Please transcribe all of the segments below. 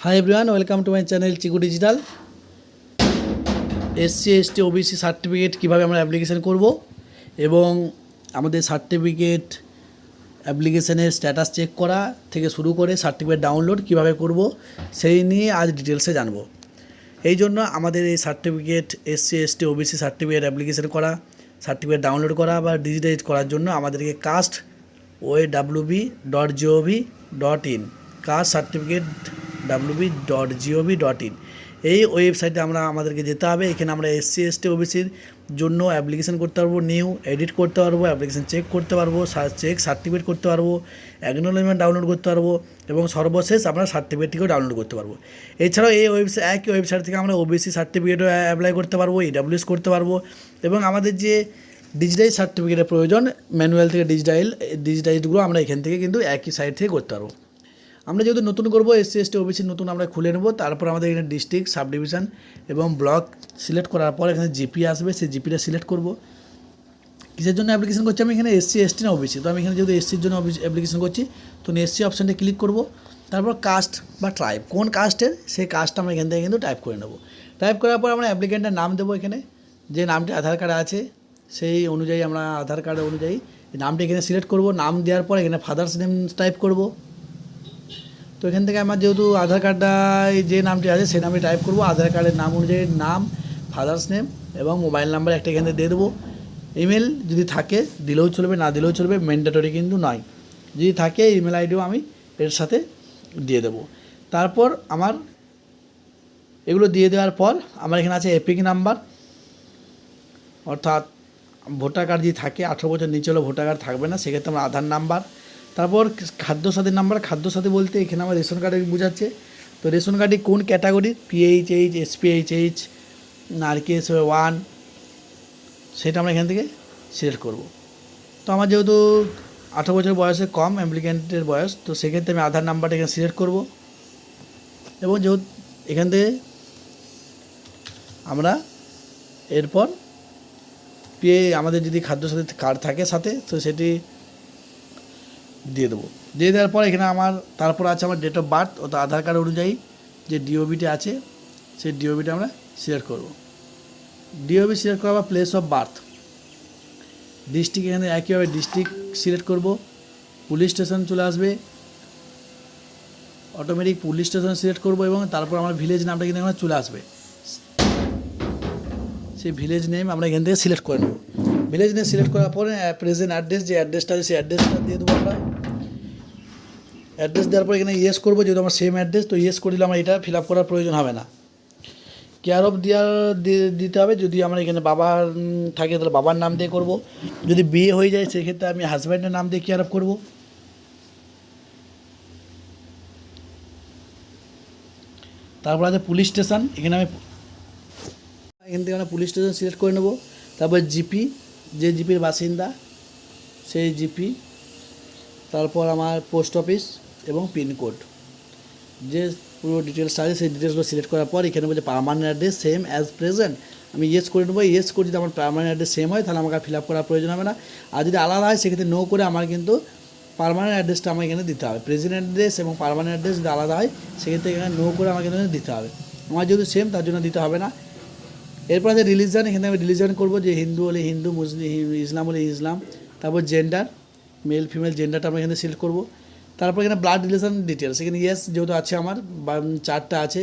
Hi everyone, welcome to my channel Chiku digital. SC ST OBC certificate কীভাবে আমরা application করব এবং আমাদের সার্টিফিকেট অ্যাপ্লিকেশানের স্ট্যাটাস চেক করা থেকে শুরু করে সার্টিফিকেট ডাউনলোড কীভাবে করব সেই নিয়ে আজ ডিটেলসে জানব। এই জন্য আমাদের এই certificate SC ST OBC certificate application করা, সার্টিফিকেট ডাউনলোড করা বা ডিজিটাইজ করার জন্য আমাদেরকে cast.wb.gov.in কাস্ট সার্টিফিকেট wb.gov.in এই ওয়েবসাইটে আমাদেরকে যেতে হবে। এখানে আমরা এসসি এসটি ওবিসির জন্য অ্যাপ্লিকেশান করতে পারবো, নিউ এডিট করতে পারবো, অ্যাপ্লিকেশান চেক করতে পারবো, চেক সার্টিফিকেট করতে পারবো, অ্যাকনোলেজমেন্ট ডাউনলোড করতে পারবো এবং সর্বশেষ আমরা সার্টিফিকেটটিকেও ডাউনলোড করতে পারবো। এছাড়াও এই একই ওয়েবসাইট থেকে আমরা ওবিসি সার্টিফিকেটও অ্যাপ্লাই করতে পারবো, ইডাব্লিউএস করতে পারবো এবং আমাদের যে ডিজিটাইজ সার্টিফিকেটের প্রয়োজন ম্যানুয়াল থেকে ডিজিটাইজগুলো আমরা এখান থেকে কিন্তু একই সাইট থেকে করতে পারবো। আমরা যেহেতু নতুন করবো এসসি এসটি ওবিসি নতুন আমরা খুলে নেব। তারপর আমাদের এখানে ডিস্ট্রিক্ট, সাব ডিভিশন এবং ব্লক সিলেক্ট করার পর এখানে জিপি আসবে, সেই জিপিটা সিলেক্ট করব। কিসের জন্য অ্যাপ্লিকেশন করছি আমি এখানে, এসসি এসটি না ওবিসি? তো আমি এখানে যেহেতু এসসির জন্য অ্যাপ্লিকেশন করছি তো এসসি অপশানটা ক্লিক করব। তারপর কাস্ট বা ট্রাইব, কোন কাস্টের সেই কাস্টটা আমরা এখান থেকে কিন্তু টাইপ করে নেব। টাইপ করার পর আমরা অ্যাপ্লিকেন্টের নাম দেবো, এখানে যে নামটি আধার কার্ডে আছে সেই অনুযায়ী আমরা আধার কার্ড অনুযায়ী নামটি এখানে সিলেক্ট করব। নাম দেওয়ার পর এখানে ফাদার্স নেম টাইপ করব। তো এখান থেকে আমার যেহেতু আধার কার্ডটায় যে নামটি আছে সেই নামটি টাইপ করব। আধার কার্ডের নাম অনুযায়ী নাম, ফাদার্স নেম এবং মোবাইল নাম্বার একটা এখানে দিয়ে দেবো। ইমেল যদি থাকে দিলেও চলবে, না দিলেও চলবে, ম্যান্ডেটরি কিন্তু নয়। যদি থাকে ইমেল আইডিও আমি এর সাথে দিয়ে দেবো। তারপর আমার এগুলো দিয়ে দেওয়ার পর আমার এখানে আছে এপিক নাম্বার, অর্থাৎ ভোটার কার্ড যদি থাকে 18 বছর নিচে হলে ভোটার কার্ড থাকবে না, সেক্ষেত্রে আমার আধার নাম্বার। তারপর খাদ্যসাথীর নাম্বার, খাদ্যসাথী বলতে এখানে আমার রেশন কার্ডে বোঝাচ্ছে। তো রেশন কার্ডে কোন ক্যাটাগরি, পিএইচএইচ, এসপিএইচএইচ, নারকেস 1, সেটা আমরা এখান থেকে সিলেক্ট করব। তো আমার যেহেতু 18 বছর বয়সে কম অ্যাপ্লিক্যান্টের বয়স, তো সেক্ষেত্রে আমি আধার নাম্বারটা এখানে সিলেক্ট করব এবং যেহেতু এখান থেকে আমরা এরপর আমাদের যদি খাদ্যসাথী কার্ড থাকে সাথে তো সেটি দিয়ে দেবো। দিয়ে দেওয়ার পর এখানে আমার তারপর আছে আমার ডেট অফ বার্থ, অর্থাৎ আধার কার্ড অনুযায়ী যে ডিওবিটি আছে সেই ডিওবিটি আমরা সিলেক্ট করব। ডিওবি সিলেক্ট করার পর প্লেস অফ বার্থ, ডিস্ট্রিক্ট এখানে একইভাবে ডিস্ট্রিক্ট সিলেক্ট করব। পুলিশ স্টেশন চলে আসবে, অটোমেটিক পুলিশ স্টেশন সিলেক্ট করব এবং তারপর আমার ভিলেজ নামটা কিন্তু এখানে চলে আসবে। সেই ভিলেজ নেম আমরা এখান থেকে সিলেক্ট করে নেব। ভিলেজ নেম সিলেক্ট করার পরে প্রেজেন্ট অ্যাড্রেস, যে অ্যাড্রেসটা আছে সেই অ্যাড্রেসটা দিয়ে দেবো আমরা। অ্যাড্রেস দেওয়ার পর এখানে ইয়েস করবো, যেহেতু আমার সেম অ্যাড্রেস তো ইয়েস করে দিলে আমার এটা ফিল আপ করার প্রয়োজন হবে না। কেয়ার অফ দিতে হবে, যদি আমার এখানে বাবার থাকে তাহলে বাবার নাম দিয়ে করব। যদি বিয়ে হয়ে যায় সেক্ষেত্রে আমি হাজব্যান্ডের নাম দিয়ে কেয়ার অফ করবো। তারপর আছে পুলিশ স্টেশন, এখান থেকে আমরা পুলিশ স্টেশন সিলেক্ট করে নেব। তারপর জিপি, যে জিপির বাসিন্দা সেই জিপি, তারপর আমার পোস্ট অফিস এবং পিনকোড, যে পুরো ডিটেলস আছে সেই ডিটেলসগুলো সিলেক্ট করার পর এখানে বলছে permanent address same as present, আমি ইয়েস করে নেবো। ইয়েস করে যদি আমার পার্মানেন্ট অ্যাড্রেস সেম হয় তাহলে আমাকে ফিল আপ করার প্রয়োজন হবে না। আর যদি আলাদা হয় সেক্ষেত্রে নো করে আমার কিন্তু পার্মানেন্ট অ্যাড্রেসটা আমার এখানে দিতে হবে। প্রেজেন্ট অ্যাড্রেস এবং পার্মানেন্ট অ্যাড্রেস যদি আলাদা হয় সেক্ষেত্রে এখানে নো করে আমাকে এখানে দিতে হবে। আমার যেহেতু সেম তার জন্য দিতে হবে না। এরপর আছে রিলিজন, এখানে আমি রিলিজন করবো, যে হিন্দু হলে হিন্দু, মুসলিম ইসলাম হলে ইসলাম। তারপর জেন্ডার, মেল ফিমেল জেন্ডারটা আমরা এখানে সিলেক্ট করবো। তারপর এখানে ব্লাড রিলেশন ডিটেলস, এখানে ইয়েস যেহেতু আছে আমার চার্টটা আছে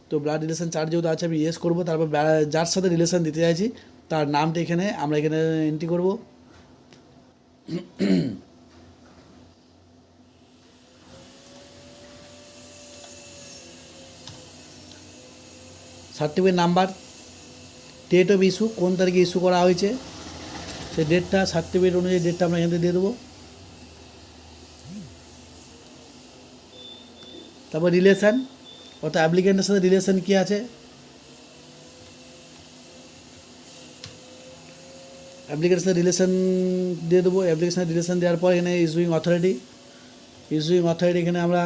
তো ব্লাড রিলেশন চার্ট যেহেতু আছে আমি ইয়েস করবো। তারপর যার সাথে রিলেশন দিতে চাইছি তার নামটা এখানে আমরা এখানে এন্ট্রি করব। Certificate number, date of issue, কোন তারিখে ইস্যু করা হয়েছে সেই ডেটটা, সার্টিফিকেট অনুযায়ী ডেটটা আমরা এখানে দিয়ে দেবো। তারপর রিলেশান, অর্থাৎ অ্যাপ্লিকেন্টের সাথে রিলেশন কী আছে, অ্যাপ্লিকেন্টের সাথে রিলেশন দিয়ে দেবো। অ্যাপ্লিকেশনের রিলেশন দেওয়ার পর এখানে ইস্যুইং অথরিটি, এখানে আমরা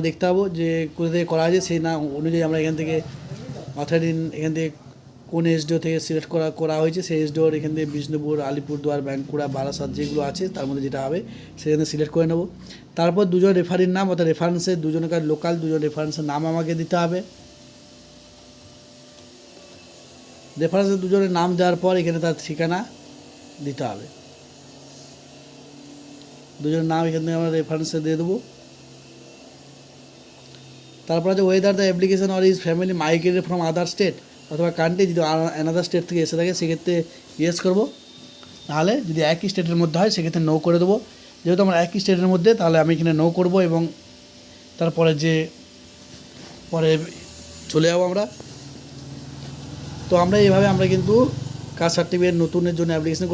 দেখতে পাবো যে কোথা থেকে করা হয়েছে সেই নাম অনুযায়ী আমরা এখান থেকে অথরিটি এখান থেকে কোন এসডিও থেকে সিলেক্ট করা হয়েছে, সেই এসডিওর এখান থেকে বিষ্ণুপুর, আলিপুরদুয়ার, বাঁকুড়া, বারাসাত যেগুলো আছে তার মধ্যে যেটা হবে সেখানে সিলেক্ট করে নেব। তারপর দুজন রেফারির নাম অর্থাৎ রেফারেন্সের দুজনকার লোকাল দুজন রেফারেন্সের নাম আমাকে দিতে হবে। রেফারেন্সের দুজনের নাম দেওয়ার পর এখানে তার ঠিকানা দিতে হবে। দুজনের নাম এখান থেকে আমরা রেফারেন্সে দিয়ে দেবো। তারপর আছে whether the application or is family migrated from other state অথবা কান্ট্রি, যদি অ্যানাদার স্টেট থেকে এসে থাকে সেক্ষেত্রে ইয়েস করবো, নাহলে যদি একই স্টেটের মধ্যে হয় সেক্ষেত্রে নো করে দেবো। যেহেতু আমরা একই স্টেটের মধ্যে তাহলে আমি এখানে নো করব এবং তারপরে পরে চলে যাবো আমরা। তো আমরা এইভাবে আমরা কিন্তু কাস্ট সার্টিফিকেট নতুনের জন্য অ্যাপ্লিকেশন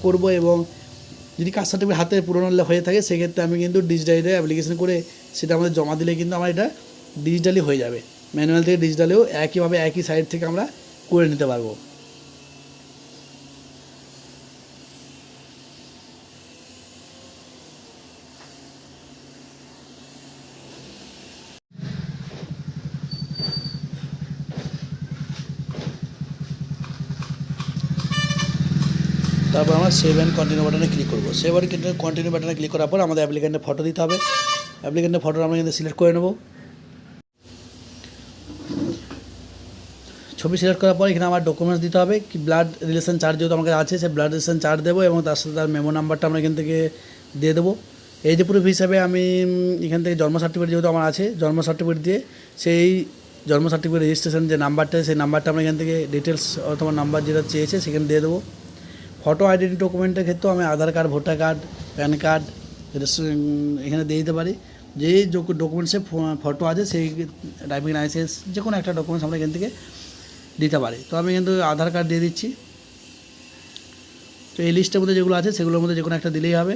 করবো এবং যদি কাস্ট সার্টিফিকেট হাতে পুরনো হয়ে থাকে সেক্ষেত্রে আমি কিন্তু ডিজিটালি অ্যাপ্লিকেশন করে সেটা আমাদের জমা দিলে কিন্তু আমার এটা ডিজিটালি হয়ে যাবে। ম্যানুয়াল থেকে ডিজিটালেও একইভাবে একই সাইট থেকে আমরা করে নিতে পারবো। তারপর আমরা সেভ অ্যান্ড কন্টিনিউ বাটনে ক্লিক করবো। সেভ অ্যান্ড কন্টিনিউ বাটনে ক্লিক করার পর আমাদের অ্যাপ্লিকেন্টের ফটো দিতে হবে। অ্যাপ্লিকেন্টের ফটো আমরা কিন্তু সিলেক্ট করে নেব। ছবি সিলেক্ট করার পর এখানে আমার ডকুমেন্টস দিতে হবে, কি ব্লাড রিলেশন চার্জ যেহেতু আমার কাছে আছে সেই ব্লাড রিলেশন চার্জ দেবো এবং তার সাথে তার মেমো নাম্বারটা আমরা এখান থেকে দিয়ে দেবো। এই যে প্রুফ হিসাবে আমি এখান থেকে জন্ম সার্টিফিকেট যেহেতু আমার আছে, জন্ম সার্টিফিকেট দিয়ে সেই জন্ম সার্টিফিকেট রেজিস্ট্রেশন যে নাম্বারটা সেই নাম্বারটা আমরা এখান থেকে ডিটেলস অথবা নাম্বার যেটা চেয়েছে সেখানে দিয়ে দেবো। ফটো আইডেন্টি ডকুমেন্টের ক্ষেত্রেও আমি Aadhaar card, voter card, PAN card এখানে দিয়ে দিতে পারি। যে ডকুমেন্টসে ফটো আছে সেই ড্রাইভিং লাইসেন্স যে কোনো একটা ডকুমেন্টস আমরা এখান থেকে দিতে পারি। তো আমি কিন্তু আধার কার্ড দিয়ে দিচ্ছি। তো এই লিস্টের মধ্যে যেগুলো আছে সেগুলোর মধ্যে যে কোনো একটা দিলেই হবে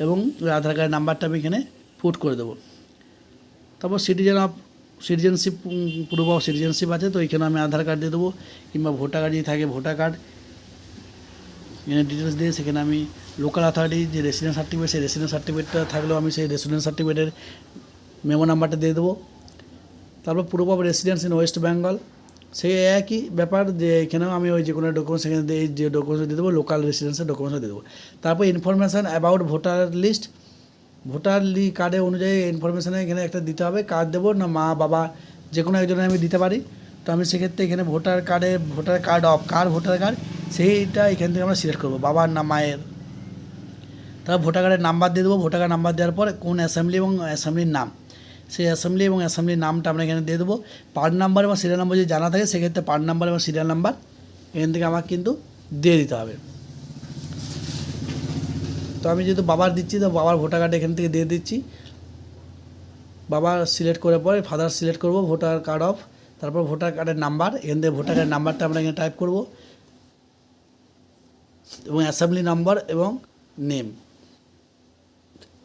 এবং ওই আধার কার্ডের নাম্বারটা আমি এখানে পুট করে দেবো। তারপর সিটিজেনশিপ প্রুফ অফ সিটিজেনশিপ আছে, তো এখানে আমি আধার কার্ড দিয়ে দেবো কিংবা ভোটার কার্ড যদি থাকে ভোটার কার্ড এখানে ডিটেলস দিয়ে সেখানে আমি লোকাল অথরিটি যে রেসিডেন্স সার্টিফিকেট সেই রেসিডেন্স সার্টিফিকেটটা থাকলেও আমি সেই রেসিডেন্স সার্টিফিকেটের মেমো নাম্বারটা দিয়ে দেবো। তারপর proof of residence in West Bengal সেই একই ব্যাপার, যে এখানেও আমি ওই যে কোনো ডকুমেন্টস এখানে দিয়ে যে ডকুমেন্টস দিয়ে দেবো লোকাল রেসিডেন্সের ডকুমেন্টস দিয়ে দেবো। তারপর information about voter list, voter কার্ডের অনুযায়ী ইনফরমেশানে এখানে একটা দিতে হবে, কার্ড দেবো না মা বাবা যে কোনো একজনের আমি দিতে পারি। তো আমি সেক্ষেত্রে এখানে voter card of voter card সেইটা এখান থেকে আমরা সিলেক্ট করবো, বাবার না মায়ের। তারপর ভোটার কার্ডের নাম্বার দিয়ে দেবো। ভোটার কার্ড নাম্বার দেওয়ার পর কোন অ্যাসেম্বলি এবং অ্যাসেম্বলির নাম, সেই অ্যাসেম্বলি এবং অ্যাসেম্বলির নামটা আমরা এখানে দিয়ে দেবো। পার্ট নাম্বার এবং সিরিয়াল নাম্বার যদি জানা থাকে সেক্ষেত্রে পার্ট নাম্বার এবং সিরিয়াল নাম্বার এখান থেকে আমাকে কিন্তু দিয়ে দিতে হবে। তো আমি যেহেতু বাবার দিচ্ছি তো বাবার ভোটার কার্ড এখান থেকে দিয়ে দিচ্ছি। বাবার সিলেক্ট করার পরে ফাদার সিলেক্ট করব, ভোটার কার্ড অফ, তারপর ভোটার কার্ডের নাম্বার, এখান থেকে ভোটার কার্ডের নাম্বারটা আমরা এখানে টাইপ করব এবং অ্যাসেম্বলি নাম্বার এবং নেম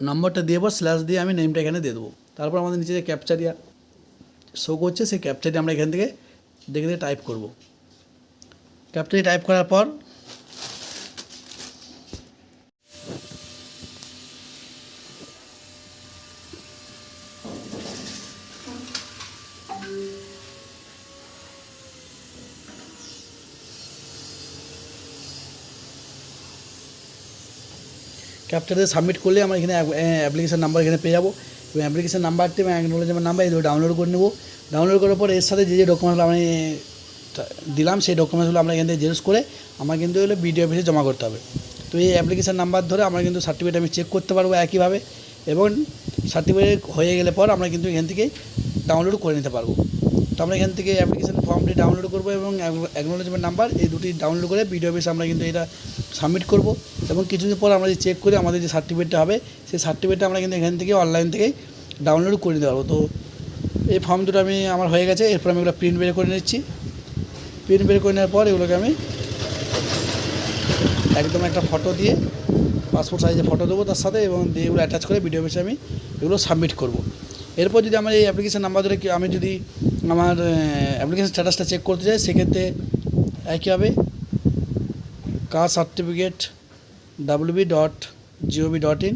নম্বরটা দিয়ে স্ল্যাশ দিয়ে আমি নেমটা এখানে দিয়ে দেবো। তারপর আমাদের নিচে যে ক্যাপচারিয়া শো করছে সেই ক্যাপচারি আমরা এখান থেকে দেখে টাইপ করব। ক্যাপচারি টাইপ করার পর ক্যাপচারে সাবমিট করলে আমরা এখানে অ্যাপ্লিকেশান নাম্বার এখানে পেয়ে যাবো এবং অ্যাপ্লিকেশান নাম্বারটি এবং অ্যাকনোলেজমেন্ট নাম্বার এই দুটো ডাউনলোড করে নেব। ডাউনলোড করার পর এর সাথে যে ডকুমেন্টগুলো আমি দিলাম সেই ডকুমেন্টসগুলো আমরা এখান থেকে জেরক্স করে আমার কিন্তু এগুলো বিডিও অফিসে জমা করতে হবে। তো এই অ্যাপ্লিকেশান নাম্বার ধরে আমরা কিন্তু সার্টিফিকেট আমি চেক করতে পারবো একইভাবে এবং সার্টিফিকেট হয়ে গেলে পর আমরা কিন্তু এখান থেকে ডাউনলোড করে নিতে পারবো। তো আমরা এখান থেকে অ্যাপ্লিকেশান ফর্মটি ডাউনলোড করবো এবং অ্যাকনোলেজমেন্ট নাম্বার এই দুটি ডাউনলোড করে বিডিও অফিসে আমরা কিন্তু এটা সাবমিট করব এবং কিছুদিন পর আমরা যে চেক করে আমাদের যে সার্টিফিকেটটা হবে সেই সার্টিফিকেটটা আমরা কিন্তু এখান থেকে অনলাইন থেকেই ডাউনলোড করে নিতে পারবো। তো এই ফর্ম দুটো আমার হয়ে গেছে, এরপর আমি এগুলো প্রিন্ট বের করে নিচ্ছি। প্রিন্ট বের করে নেওয়ার পর এগুলোকে আমি একদম একটা ফটো দিয়ে পাসপোর্ট সাইজে ফটো দেবো তার সাথে এবং দিয়ে এগুলো অ্যাটাচ করে ভিডিও অফিসে আমি এগুলো সাবমিট করব। এরপর যদি আমার এই অ্যাপ্লিকেশান নাম্বার ধরে আমি যদি আমার অ্যাপ্লিকেশান স্ট্যাটাসটা চেক করতে চাই সেক্ষেত্রে একইভাবে কাস্ট সার্টিফিকেট www.gov.in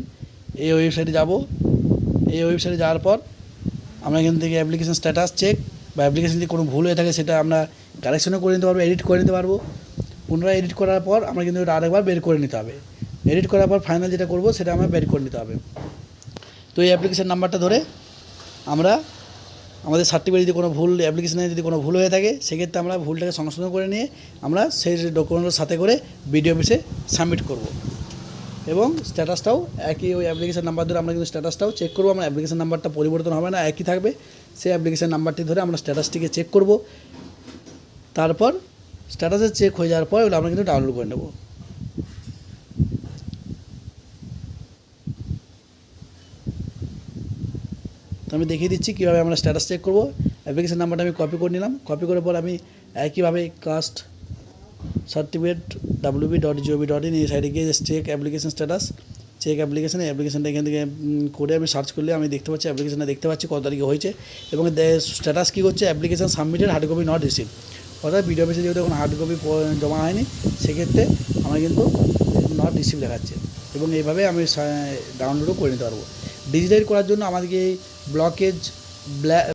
এই ওয়েবসাইটে যাব। এই ওয়েবসাইটে যাওয়ার পর আমরা এখান থেকে অ্যাপ্লিকেশান স্ট্যাটাস চেক বা অ্যাপ্লিকেশান যদি কোনো ভুল হয়ে থাকে সেটা আমরা কারেকশনও করে নিতে পারবো, এডিট করে নিতে পারবো। পুনরায় এডিট করার পর আমরা কিন্তু এটা আরেকবার বের করে নিতে হবে। এডিট করার পর ফাইনাল যেটা করবো সেটা আমরা বের করে নিতে হবে। তো এই অ্যাপ্লিকেশন নাম্বারটা ধরে আমরা আমাদের সার্টিফিকেট যদি কোনো ভুল, অ্যাপ্লিকেশনে যদি কোনো ভুল হয়ে থাকে, সেক্ষেত্রে আমরা ভুলটাকে সংশোধন করে নিয়ে আমরা সেই ডকুমেন্টের সাথে করে বিডিও অফিসে সাবমিট করব। এবং স্ট্যাটাসটাও একই ওই অ্যাপ্লিকেশন নাম্বার ধরে আমরা কিন্তু স্ট্যাটাসটাও চেক করবো। আমরা অ্যাপ্লিকেশন নাম্বারটা পরিবর্তন হবে না, একই থাকবে। সেই অ্যাপ্লিকেশন নাম্বারটি ধরে আমরা স্ট্যাটাসটিকে চেক করব। তারপর স্ট্যাটাসে চেক হয়ে যাওয়ার পর ওগুলো আমরা কিন্তু ডাউনলোড করে নেব। তো আমি দেখিয়ে দিচ্ছি কীভাবে আমরা স্ট্যাটাস চেক করব। অ্যাপ্লিকেশন নাম্বারটা আমি কপি করে নিলাম। কপি করার পর আমি একইভাবে কাস্ট সার্টিফিকেট wp.gov.in এই সাইডে গিয়ে চেক অ্যাপ্লিকেশন স্ট্যাটাস, চেক অ্যাপ্লিকেশনটা এখান থেকে করে আমি সার্চ করলে আমি দেখতে পাচ্ছি অ্যাপ্লিকেশনটা দেখতে পাচ্ছি কত তারিখে হয়েছে। এবং স্ট্যাটাস কী হচ্ছে, application submitted, hard copy not receive. অর্থাৎ বিডিও অফিসে যেহেতু এখন হার্ড কপি জমা হয়নি, সেক্ষেত্রে আমার কিন্তু নট রিসিভ দেখাচ্ছে। এবং এইভাবে আমি ডাউনলোডও করে নিতে পারবো। ডিজিটাইজ করার জন্য আমাদেরকে ব্লকেজ